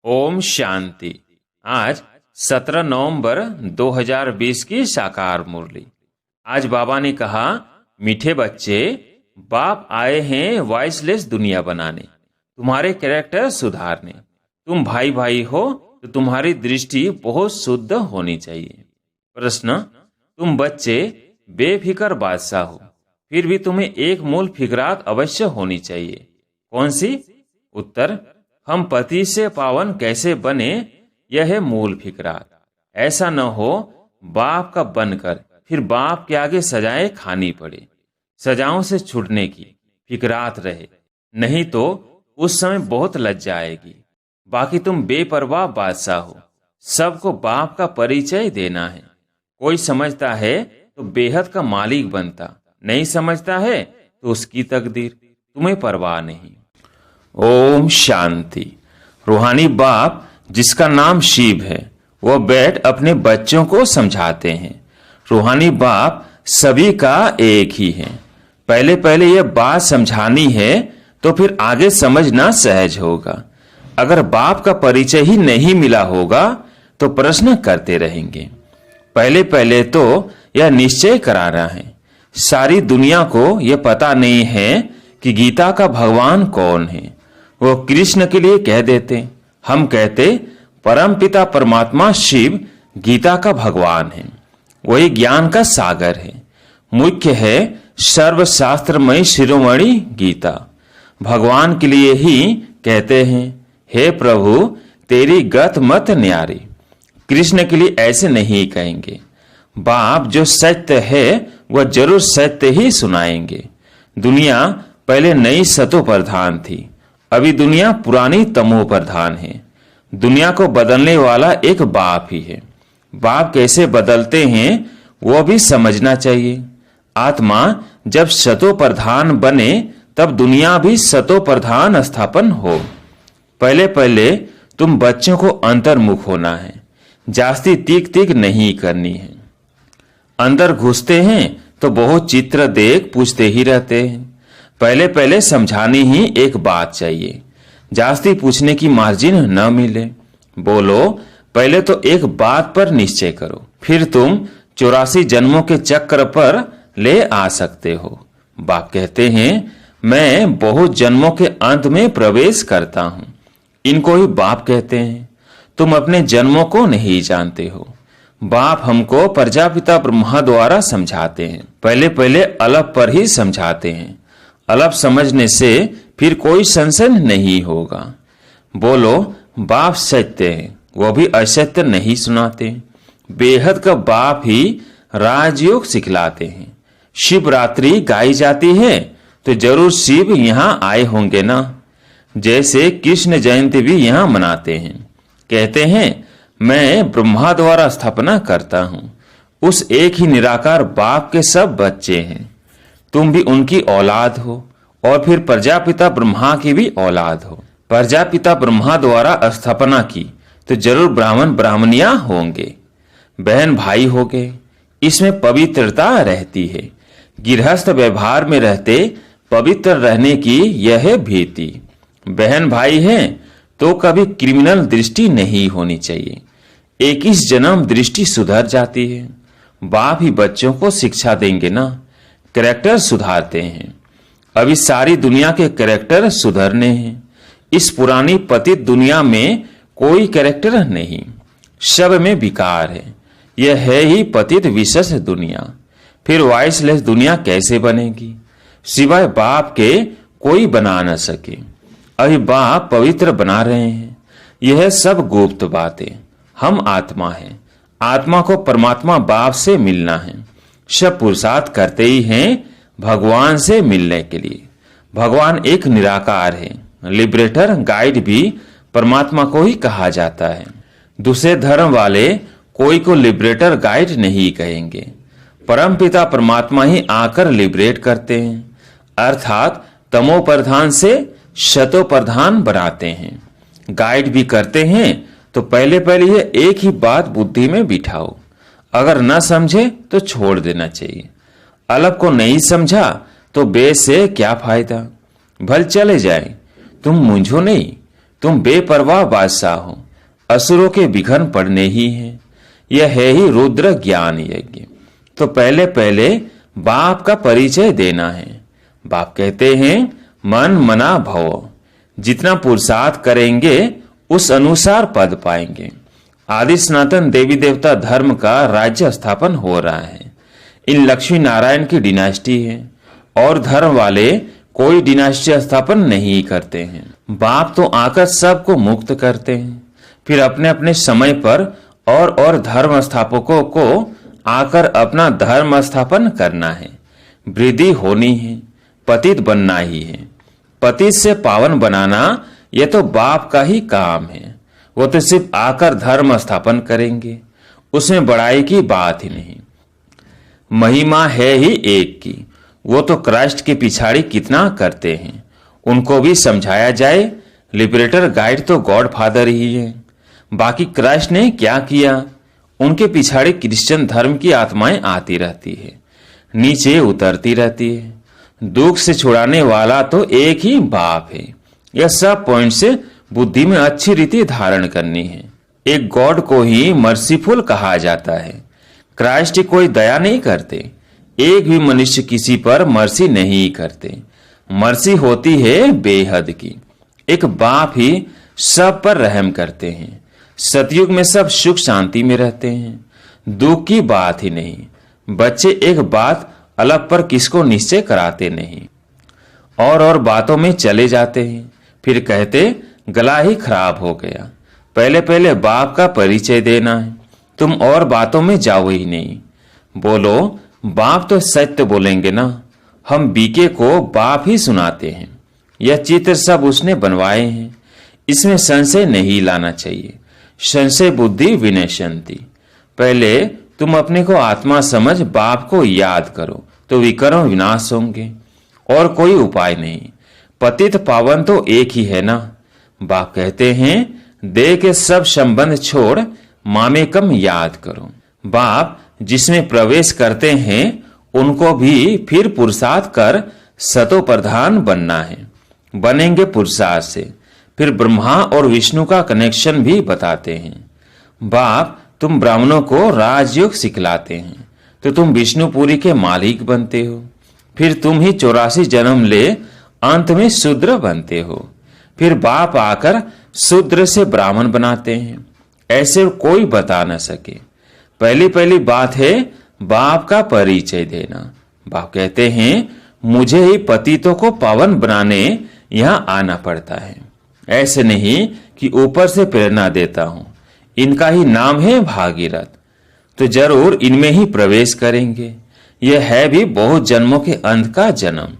ओम शांति। आज 17 नवंबर 2020 की साकार मुरली। आज बाबा ने कहा, मीठे बच्चे, बाप आए हैं वॉइसलेस दुनिया बनाने, तुम्हारे कैरेक्टर सुधारने। तुम भाई भाई हो तो तुम्हारी दृष्टि बहुत शुद्ध होनी चाहिए। प्रश्न, तुम बच्चे बेफिक्र बादशाह हो, फिर भी तुम्हें एक मूल फिक्रात अवश्य होनी चाहिए। कौन सी? उत्तर, हम पति से पावन कैसे बने, यह है मूल फिक्रात। ऐसा न हो बाप का बनकर फिर बाप के आगे सजाएं खानी पड़े। सजाओं से छूटने की फिक्रात रहे, नहीं तो उस समय बहुत लज्जा आएगी। बाकी तुम बेपरवाह बादशाह हो, सबको बाप का परिचय देना है। कोई समझता है तो बेहद का मालिक बनता, नहीं समझता है तो उसकी तकदीर, तुम्हें परवाह नहीं। ओम शांति। रूहानी बाप जिसका नाम शिव है, वह बैठ अपने बच्चों को समझाते हैं। रूहानी बाप सभी का एक ही है। पहले पहले यह बात समझानी है तो फिर आगे समझना सहज होगा। अगर बाप का परिचय ही नहीं मिला होगा तो प्रश्न करते रहेंगे। पहले पहले तो यह निश्चय कराना है। सारी दुनिया को यह पता नहीं है कि गीता का भगवान कौन है। वो कृष्ण के लिए कह देते, हम कहते परमपिता परमात्मा शिव गीता का भगवान है। वही ज्ञान का सागर है। मुख्य है सर्वशास्त्रमय शिरोमणि गीता। भगवान के लिए ही कहते हैं, हे प्रभु तेरी गत मत न्यारी। कृष्ण के लिए ऐसे नहीं कहेंगे। बाप जो सत्य है वह जरूर सत्य ही सुनाएंगे। दुनिया पहले नई सतो प्रधान थी, अभी दुनिया पुरानी तमो प्रधान है। दुनिया को बदलने वाला एक बाप ही है। बाप कैसे बदलते हैं वो भी समझना चाहिए। आत्मा जब सतो प्रधान बने तब दुनिया भी सतो प्रधान स्थापन हो। पहले पहले तुम बच्चों को अंतर्मुख होना है, जास्ती तीक तीक नहीं करनी है। अंदर घुसते हैं तो बहुत चित्र देख पूछते ही रहते हैं। पहले पहले समझानी ही एक बात चाहिए, जास्ती पूछने की मार्जिन न मिले। बोलो, पहले तो एक बात पर निश्चय करो, फिर तुम 84 जन्मों के चक्र पर ले आ सकते हो। बाप कहते हैं, मैं बहुत जन्मों के अंत में प्रवेश करता हूं। इनको ही बाप कहते हैं। तुम अपने जन्मों को नहीं जानते हो। बाप हमको प्रजापिता ब्रह्मा द्वारा समझाते हैं। पहले पहले अलग पर ही समझाते हैं। अलग समझने से फिर कोई संशय नहीं होगा। बोलो, बाप सत्य है, वो भी असत्य नहीं सुनाते। बेहद का बाप ही राजयोग सिखलाते हैं। शिवरात्रि गाई जाती है तो जरूर शिव यहाँ आए होंगे ना। जैसे कृष्ण जयंती भी यहाँ मनाते हैं। कहते हैं, मैं ब्रह्मा द्वारा स्थापना करता हूँ। उस एक ही निराकार बाप के सब बच्चे हैं। तुम भी उनकी औलाद हो और फिर प्रजापिता ब्रह्मा की भी औलाद हो। प्रजापिता ब्रह्मा द्वारा स्थापना की तो जरूर ब्राह्मण ब्राह्मणियां होंगे, बहन भाई होंगे। इसमें पवित्रता रहती है। गृहस्थ व्यवहार में रहते पवित्र रहने की यह भीति। बहन भाई हैं तो कभी क्रिमिनल दृष्टि नहीं होनी चाहिए। 21 जन्म दृष्टि सुधर जाती है। बाप ही बच्चों को शिक्षा देंगे ना, कैरेक्टर सुधारते हैं। अभी सारी दुनिया के कैरेक्टर सुधरने हैं। इस पुरानी पतित दुनिया में कोई कैरेक्टर नहीं, सब में विकार है। यह है ही पतित विशेष दुनिया। फिर वॉइसलेस दुनिया कैसे बनेगी? सिवाय बाप के कोई बना न सके। अभी बाप पवित्र बना रहे हैं। यह सब गुप्त बातें। हम आत्मा हैं। आत्मा को परमात्मा बाप से मिलना है। सब पुरुषार्थ करते ही हैं भगवान से मिलने के लिए। भगवान एक निराकार है। लिबरेटर गाइड भी परमात्मा को ही कहा जाता है। दूसरे धर्म वाले कोई को लिबरेटर गाइड नहीं कहेंगे। परमपिता परमात्मा ही आकर लिबरेट करते हैं, अर्थात तमो प्रधान से शतो प्रधान बनाते हैं। गाइड भी करते हैं तो पहले पहले ये एक ही बात बुद्धि में बिठाओ। अगर न समझे तो छोड़ देना चाहिए। अलग को नहीं समझा तो बे से क्या फायदा। भल चले जाए, तुम मुंझो नहीं। तुम बेपरवाह बादशाह हो, असुरों के विघन पड़ने ही हैं। यह है ही रुद्र ज्ञान यज्ञ। तो पहले पहले बाप का परिचय देना है। बाप कहते हैं मन मना भव, जितना पुरुषार्थ करेंगे उस अनुसार पद पाएंगे। आदि सनातन देवी देवता धर्म का राज्य स्थापन हो रहा है। इन लक्ष्मी नारायण की डिनास्टी है और धर्म वाले कोई डिनास्टी स्थापन नहीं करते हैं। बाप तो आकर सबको मुक्त करते हैं, फिर अपने अपने समय पर और धर्म स्थापकों को आकर अपना धर्म स्थापन करना है। वृद्धि होनी है, पतित बनना ही है। पतित से पावन बनाना यह तो बाप का ही काम है। वो तो सिर्फ आकर धर्म स्थापन करेंगे, उसमें बड़ाई की बात ही नहीं। महिमा है ही एक की। वो तो क्राइस्ट के पिछाड़ी कितना करते हैं, उनको भी समझाया जाए। लिबरेटर गाइड तो गॉड फादर ही है। बाकी क्राइस्ट ने क्या किया? उनके पिछाड़ी क्रिश्चियन धर्म की आत्माएं आती रहती है, नीचे उतरती रहती है। दुख से छुड़ाने वाला तो एक ही बाप है। यह सब पॉइंट से बुद्धि में अच्छी रीति धारण करनी है। एक गॉड को ही मर्सीफुल कहा जाता है। क्राइस्ट कोई दया नहीं करते। एक भी मनुष्य किसी पर मर्सी नहीं करते। मर्सी होती है बेहद की। एक बाप ही सब पर रहम करते हैं। सतयुग में सब सुख शांति में रहते हैं, दुख की बात ही नहीं। बच्चे एक बात अलग पर किसको निश्चय कराते नहीं, और बातों में चले जाते हैं, फिर कहते गला ही खराब हो गया। पहले पहले बाप का परिचय देना है। तुम और बातों में जाओ ही नहीं। बोलो बाप तो सत्य बोलेंगे ना। हम बीके को बाप ही सुनाते हैं। यह चित्र सब उसने बनवाए हैं, इसमें संशय नहीं लाना चाहिए। संशय बुद्धि विनश्यन्ति। पहले तुम अपने को आत्मा समझ बाप को याद करो तो विकर्म विनाश होंगे, और कोई उपाय नहीं। पतित पावन तो एक ही है ना। बाप कहते हैं देह के सब संबंध छोड़ मामेकम याद करो। बाप जिसमें प्रवेश करते हैं उनको भी फिर पुरुषार्थ कर सतो प्रधान बनना है। बनेंगे पुरुषार्थ से। फिर ब्रह्मा और विष्णु का कनेक्शन भी बताते हैं। बाप तुम ब्राह्मणों को राजयोग सिखलाते हैं तो तुम विष्णुपुरी के मालिक बनते हो। फिर तुम ही 84 जन्म ले अंत में शूद्र बनते हो। फिर बाप आकर शूद्र से ब्राह्मण बनाते हैं। ऐसे कोई बता न सके। पहली पहली बात है बाप का परिचय देना। बाप कहते हैं मुझे ही पतितों को पावन बनाने यहाँ आना पड़ता है। ऐसे नहीं कि ऊपर से प्रेरणा देता हूं। इनका ही नाम है भागीरथ, तो जरूर इनमें ही प्रवेश करेंगे। यह है भी बहुत जन्मों के अंत का जन्म।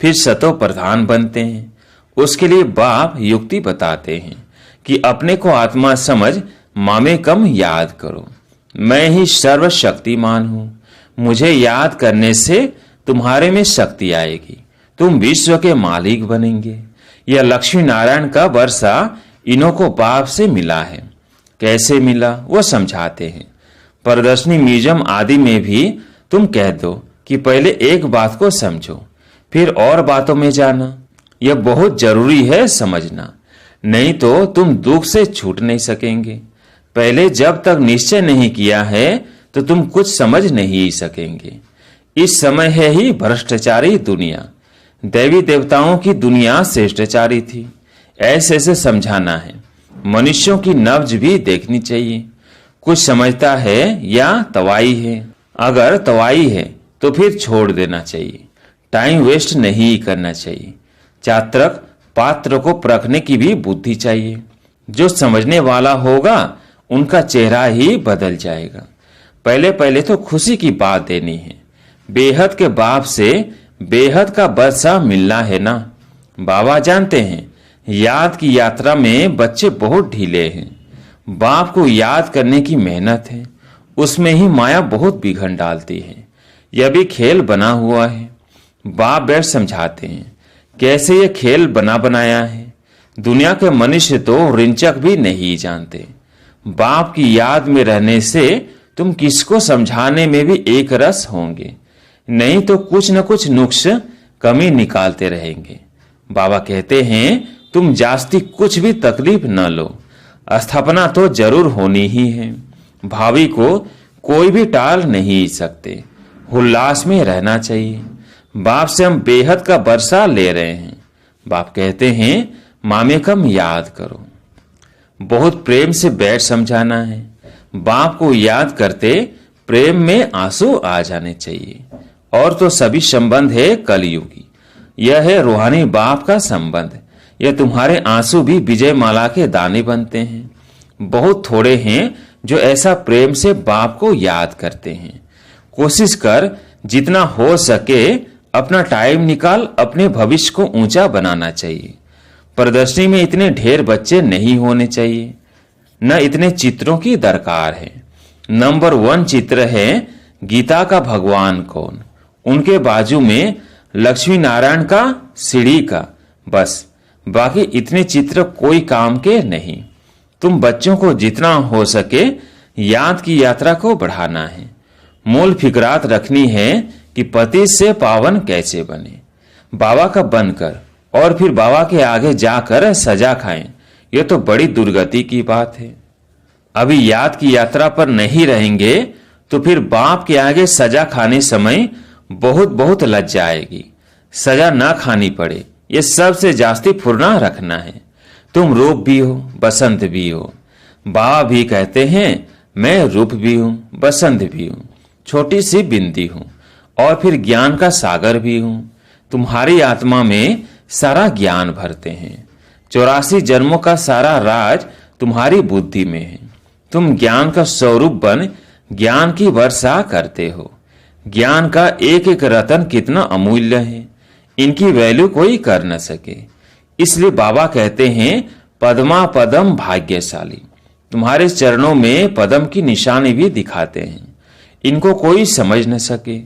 फिर सतो प्रधान बनते हैं। उसके लिए बाप युक्ति बताते हैं कि अपने को आत्मा समझ मामे कम याद करो। मैं ही सर्वशक्तिमान हूं। मुझे याद करने से तुम्हारे में शक्ति आएगी, तुम विश्व के मालिक बनेंगे। यह लक्ष्मी नारायण का वर्षा इन्हों को बाप से मिला है। कैसे मिला वो समझाते हैं। प्रदर्शनी म्यूजियम आदि में भी तुम कह दो कि पहले एक बात को समझो फिर और बातों में जाना। यह बहुत जरूरी है समझना, नहीं तो तुम दुख से छूट नहीं सकेंगे। पहले जब तक निश्चय नहीं किया है तो तुम कुछ समझ नहीं सकेंगे। इस समय है ही भ्रष्टाचारी दुनिया। देवी देवताओं की दुनिया श्रेष्ठाचारी थी। ऐसे ऐसे समझाना है। मनुष्यों की नब्ज भी देखनी चाहिए। कुछ समझता है या तवाई है। अगर तवाई है तो फिर छोड़ देना चाहिए। टाइम वेस्ट नहीं करना चाहिए। चात्रक पात्र को परखने की भी बुद्धि चाहिए। जो समझने वाला होगा उनका चेहरा ही बदल जाएगा। पहले पहले तो खुशी की बात देनी है। बेहद के बाप से बेहद का बदसा मिलना है ना। बाबा जानते हैं याद की यात्रा में बच्चे बहुत ढीले हैं। बाप को याद करने की मेहनत है, उसमें ही माया बहुत बिघन डालती है। यह भी खेल बना हुआ है। बाप बैठ समझाते हैं कैसे यह खेल बना बनाया है। दुनिया के मनुष्य तो रिंचक भी नहीं जानते। बाप की याद में रहने से तुम किसको समझाने में भी एक रस होंगे, नहीं तो कुछ न कुछ नुक्स कमी निकालते रहेंगे। बाबा कहते हैं तुम जास्ती कुछ भी तकलीफ न लो, स्थापना तो जरूर होनी ही है। भावी को कोई भी टाल नहीं सकते। उल्लास में रहना चाहिए। बाप से हम बेहद का बरसा ले रहे हैं। बाप कहते हैं मामे कम याद करो। बहुत प्रेम से बैठ समझाना है। बाप को याद करते प्रेम में आंसू आ जाने चाहिए। और तो सभी संबंध है कलयुगी। यह है रूहानी बाप का संबंध। यह तुम्हारे आंसू भी विजय माला के दाने बनते हैं। बहुत थोड़े हैं जो ऐसा प्रेम से बाप को याद करते हैं। कोशिश कर जितना हो सके अपना टाइम निकाल अपने भविष्य को ऊंचा बनाना चाहिए। प्रदर्शनी में इतने ढेर बच्चे नहीं होने चाहिए, न इतने चित्रों की दरकार है। नंबर 1 चित्र है गीता का भगवान कौन, उनके बाजू में लक्ष्मी नारायण का, सीढ़ी का, बस। बाकी इतने चित्र कोई काम के नहीं। तुम बच्चों को जितना हो सके याद की यात्रा को बढ़ाना है। मूल फिक्रात रखनी है कि पति से पावन कैसे बने। बाबा का बनकर और फिर बाबा के आगे जाकर सजा खाएं, यह तो बड़ी दुर्गति की बात है। अभी याद की यात्रा पर नहीं रहेंगे तो फिर बाप के आगे सजा खाने समय बहुत बहुत लज्जा आएगी। सजा ना खानी पड़े, ये सबसे जास्ती फुरना रखना है। तुम रूप भी हो, बसंत भी हो। बाबा भी कहते हैं मैं रूप भी हूं, बसंत भी हूं, छोटी सी बिंदी हूं और फिर ज्ञान का सागर भी हूं। तुम्हारी आत्मा में सारा ज्ञान भरते हैं। 84 जन्मों का सारा राज तुम्हारी बुद्धि में है। तुम ज्ञान का स्वरूप बन ज्ञान की वर्षा करते हो। ज्ञान का एक एक रतन कितना अमूल्य है, इनकी वैल्यू कोई कर न सके। इसलिए बाबा कहते हैं पद्मा पदम भाग्यशाली। तुम्हारे चरणों में पदम की निशानी भी दिखाते हैं, इनको कोई समझ न सके।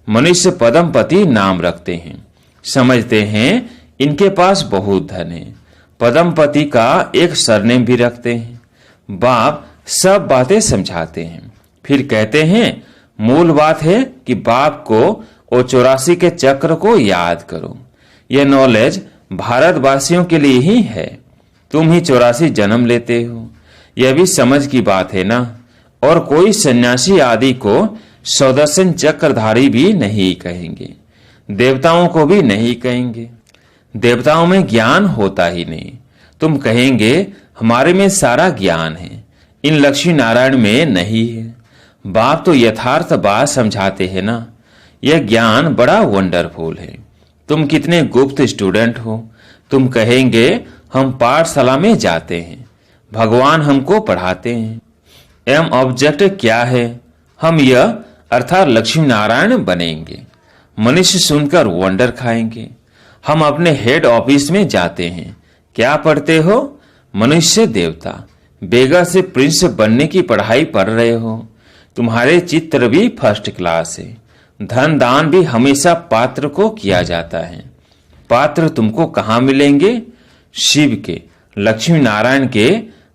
मनुष्य पदमपति नाम रखते हैं, समझते हैं इनके पास बहुत धन है। पदमपति का एक सरनेम भी रखते हैं। बाप सब बातें समझाते हैं, फिर कहते हैं मूल बात है कि बाप को और 84 के चक्र को याद करो। यह नॉलेज भारतवासियों के लिए ही है। तुम ही 84 जन्म लेते हो, यह भी समझ की बात है ना। और कोई सन्यासी आदि को सौदर्शन चक्रधारी भी नहीं कहेंगे, देवताओं को भी नहीं कहेंगे। देवताओं में ज्ञान होता ही नहीं। तुम कहेंगे हमारे में सारा ज्ञान है, इन लक्ष्मी नारायण में नहीं है। बाप तो यथार्थ बात समझाते हैं ना। यह ज्ञान बड़ा वंडरफुल है। तुम कितने गुप्त स्टूडेंट हो। तुम कहेंगे हम पाठशाला में जाते हैं, भगवान हमको पढ़ाते हैं। एम ऑब्जेक्ट क्या है? हम यह अर्थात लक्ष्मी नारायण बनेंगे। मनुष्य सुनकर वंडर खाएंगे। हम अपने हेड ऑफिस में जाते हैं, क्या पढ़ते हो? मनुष्य देवता। बेगा से प्रिंस बनने की पढ़ाई पढ़ रहे हो। तुम्हारे चित्र भी फर्स्ट क्लास है। धन दान भी हमेशा पात्र को किया जाता है। पात्र तुमको कहाँ मिलेंगे? शिव के, लक्ष्मी नारायण के,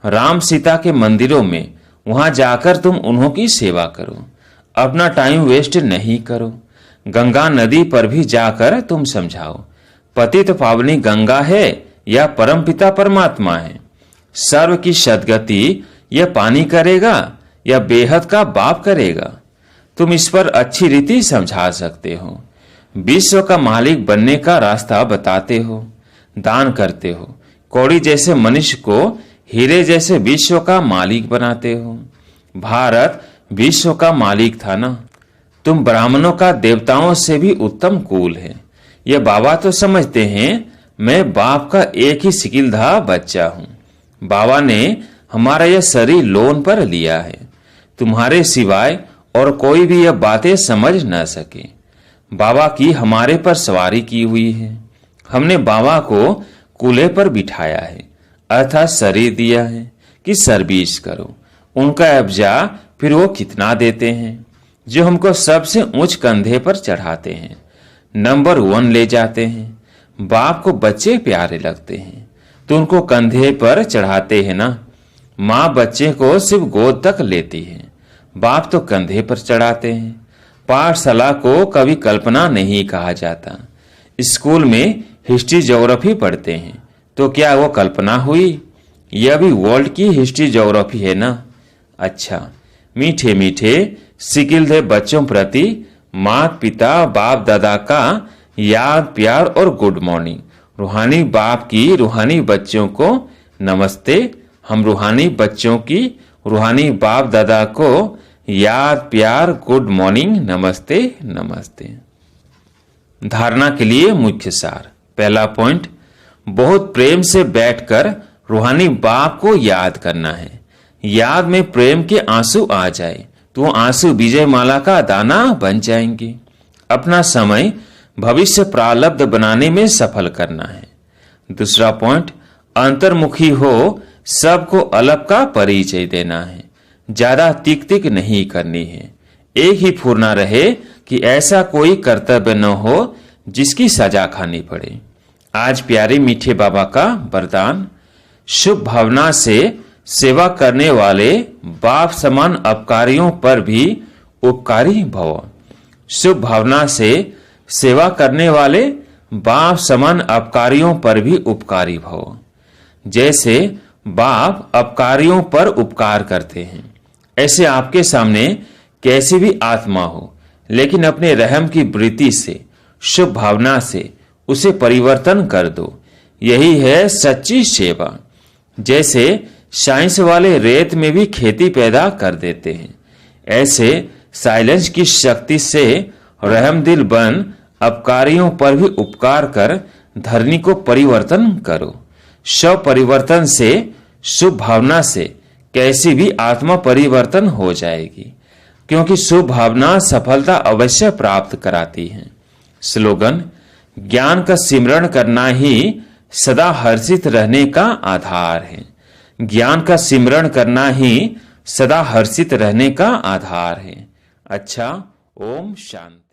राम सीता के मंदिरों में। वहां जाकर तुम उन्हों की सेवा करो, अपना टाइम वेस्ट नहीं करो। गंगा नदी पर भी जाकर तुम समझाओ पतित पावनी गंगा है या परमपिता परमात्मा है। सर्व की सदगति यह पानी करेगा या बेहद का बाप करेगा? तुम इस पर अच्छी रीति समझा सकते हो। विश्व का मालिक बनने का रास्ता बताते हो, दान करते हो। कौड़ी जैसे मनुष्य को हीरे जैसे विश्व का मालिक बनाते हो। भारत विश्व का मालिक था ना। तुम ब्राह्मणों का देवताओं से भी उत्तम कुल है। यह बाबा तो समझते हैं मैं बाप का एक ही सिकिलधा बच्चा हूं। बाबा ने हमारा यह शरीर लोन पर लिया है। तुम्हारे सिवाय और कोई भी यह बातें समझ न सके। बाबा की हमारे पर सवारी की हुई है। हमने बाबा को कूल्हे पर बिठाया है, अर्थात शरीर दिया है कि सर्विस करो। उनका अब्जा फिर वो कितना देते हैं, जो हमको सबसे ऊंच कंधे पर चढ़ाते हैं, नंबर 1 ले जाते हैं। बाप को बच्चे प्यारे लगते हैं तो उनको कंधे पर चढ़ाते हैं ना। माँ बच्चे को सिर्फ गोद तक लेती है, बाप तो कंधे पर चढ़ाते हैं। पाठशाला को कभी कल्पना नहीं कहा जाता। स्कूल में हिस्ट्री ज्योग्राफी पढ़ते हैं, तो क्या वो कल्पना हुई? यह भी वर्ल्ड की हिस्ट्री ज्योग्राफी है ना। अच्छा, मीठे मीठे सिकिलधे बच्चों प्रति माता पिता बाप दादा का याद प्यार और गुड मॉर्निंग। रूहानी बाप की रूहानी बच्चों को नमस्ते। हम रूहानी बच्चों की रूहानी बाप दादा को याद प्यार गुड मॉर्निंग नमस्ते नमस्ते। धारणा के लिए मुख्य सार। पहला पॉइंट, बहुत प्रेम से बैठकर रूहानी बाप को याद करना है। याद में प्रेम के आंसू आ जाए तो आंसू विजय माला का दाना बन जाएंगे। अपना समय भविष्य प्रारब्ध बनाने में सफल करना है। दूसरा पॉइंट, अंतर्मुखी हो सबको अलग का परिचय देना है। ज्यादा तिक तिक नहीं करनी है। एक ही फुरना रहे कि ऐसा कोई कर्तव्य न हो जिसकी सजा खानी पड़े। आज प्यारे मीठे बाबा का वरदान, शुभ भावना से सेवा करने वाले बाप समान अपकारियों पर भी उपकारी भव। शुभ भावना से सेवा करने वाले बाप समान अपकारियों पर भी उपकारी भव। जैसे बाप अपकारियों पर उपकार करते हैं, ऐसे आपके सामने कैसी भी आत्मा हो, लेकिन अपने रहम की वृत्ति से शुभ भावना से उसे परिवर्तन कर दो। यही है सच्ची सेवा। जैसे साइंस वाले रेत में भी खेती पैदा कर देते हैं, ऐसे साइलेंस की शक्ति से रहमदिल बन अपकारियों पर भी उपकार कर धरनी को परिवर्तन करो। स्व परिवर्तन से शुभ भावना से कैसी भी आत्मा परिवर्तन हो जाएगी, क्योंकि शुभ भावना सफलता अवश्य प्राप्त कराती है। स्लोगन, ज्ञान का सिमरण करना ही सदा हर्षित रहने का आधार है। ज्ञान का सिमरण करना ही सदा हर्षित रहने का आधार है। अच्छा, ओम शांति।